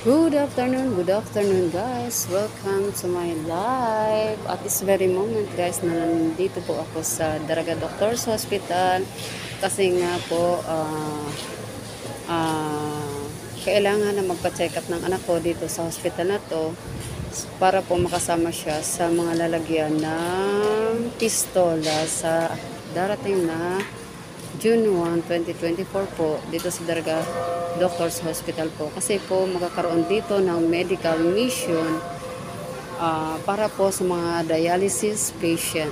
Good afternoon guys. Welcome to my live. At this very moment guys, na nandito po ako sa Daraga Doctors Hospital kasi nga po kailangan na magpa-check up ng anak ko dito sa hospital na to para po makasama siya sa mga lalagyan ng pistola sa darating na June 1, 2024 po dito sa Daraga Doctors Hospital po kasi po magkakaroon dito ng medical mission para po sa mga dialysis patient.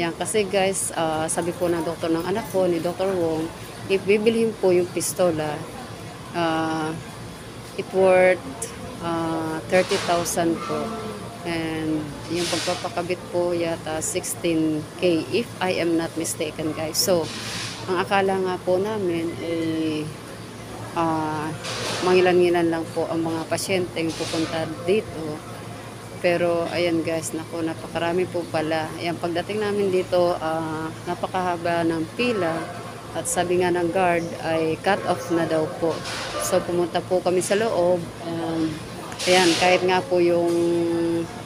Yan kasi guys, sabi po ng doktor ng anak ko ni Dr. Wong, if bibilhin po yung pistola, it worth 30,000 po. And yung pagpapakabit po yata 16K if I am not mistaken guys. So, ang akala nga po namin ay mangilan-ngilan lang po ang mga pasyente yung pupunta dito. Pero ayan guys, naku, napakarami po pala. Ayan, pagdating namin dito, napakahaba ng pila at sabi nga ng guard ay cut off na daw po. So pumunta po kami sa loob. Ayan, kahit nga po yung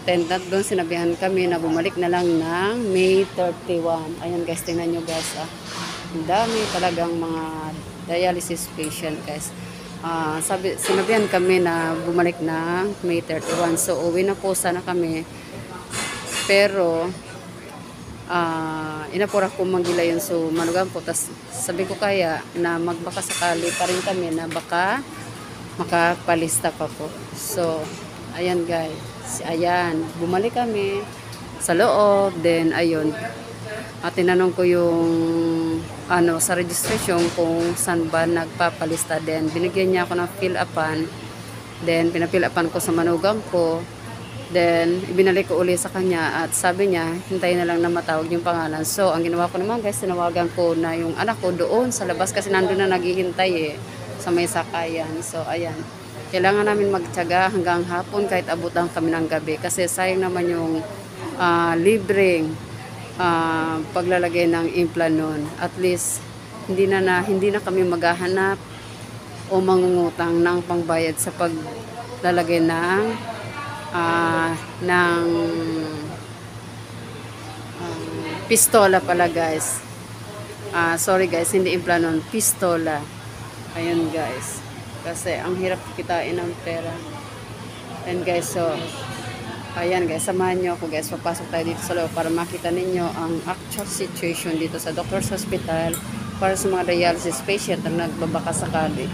attendant doon, sinabihan kami na bumalik na lang ng May 31. Ayan guys, tingnan nyo guys. Ang dami talagang mga dialysis patient guys. Sinabihan kami na bumalik na May 31. So uwi na po sana kami. Pero inapura ko manggila yun. So manugan po. Tas sabi ko kaya na magbaka sakali pa rin kami na baka makapalista pa po. So ayan guys. Ayan. Bumalik kami sa loob. Then ayun. Tinanong ko yung sa registration kung saan ba nagpapalista. Then binigyan niya ako ng fill-upan. Then pinapill-upan ko sa manugang ko. Then ibinalik ko uli sa kanya at sabi niya hintayin na lang na matawag yung pangalan. So ang ginawa ko naman guys, tinawagan ko na yung anak ko doon sa labas kasi nandun na naghihintay sa may sakayan. So ayan, kailangan namin magtiyaga hanggang hapon kahit abutan kami ng gabi kasi sayang naman yung libreng paglalagay ng implant nun. At least hindi na kami maghahanap o mangungutang ng pangbayad sa paglalagay ng pistola pala guys. Sorry guys, hindi implant nun, pistola. Ayun guys, kasi ang hirap kitain ng pera. And guys, so ayan guys, samahan nyo ako guys. Papasok tayo dito sa loob para makita ninyo ang actual situation dito sa Doctors Hospital para sa mga dialysis patient na nagbabaka sakali.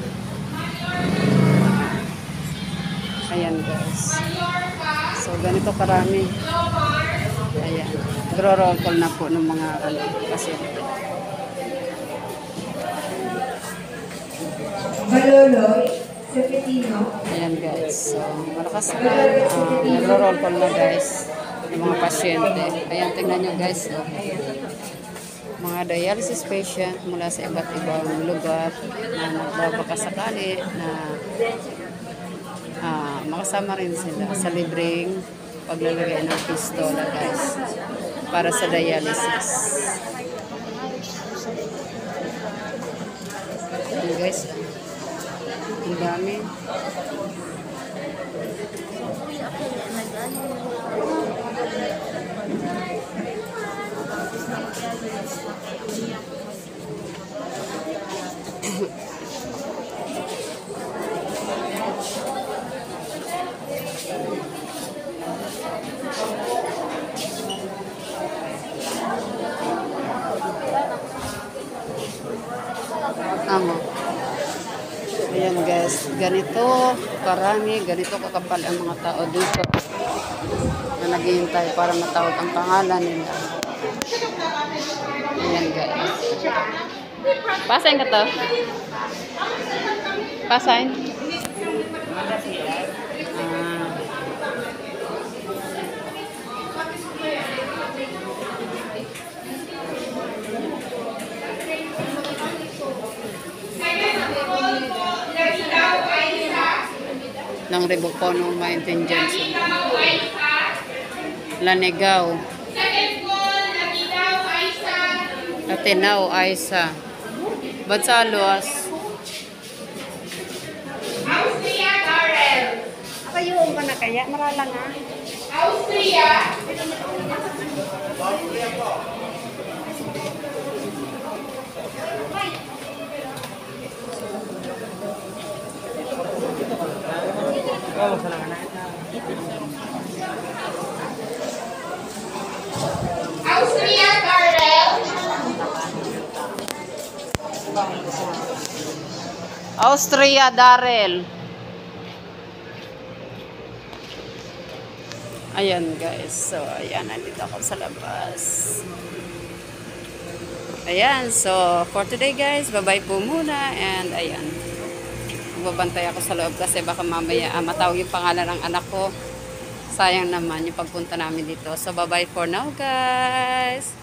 Ayan guys. So ganito karami. Ayan. Gro-roll call na po ng mga pasyente. Maloloy. Sa Petino. Ayan guys, so malakas na nagro-roll call na guys yung mga pasyente. Ayan, tingnan nyo guys, mga dialysis patient mula sa iba't ibang lugar na nagbabakasakali na makasama rin sila sa libreng paglalagay ng pistola guys para sa dialysis. Ayan guys, ang dami. Amo. Ayan guys, ganito karami, ganito kakapal ang mga tao dito na naghihintay para matawag ang pangalan nila. Ayan guys. Pasain ka to? Pasain? Ng Rebocono Maintenance Lanegao Atenao Aisa Bansaluas Austria Karel. Kaya marala nga. Austria, Darrell. Austria, Darrell. Ayan guys. So, ayan. Nandito ako sa labas. Ayan. So, for today guys, bye-bye po muna. And ayan. Magbabantay ako sa loob kasi baka mamaya matawag yung pangalan ng anak ko. Sayang naman yung pagpunta namin dito. So, bye-bye for now guys.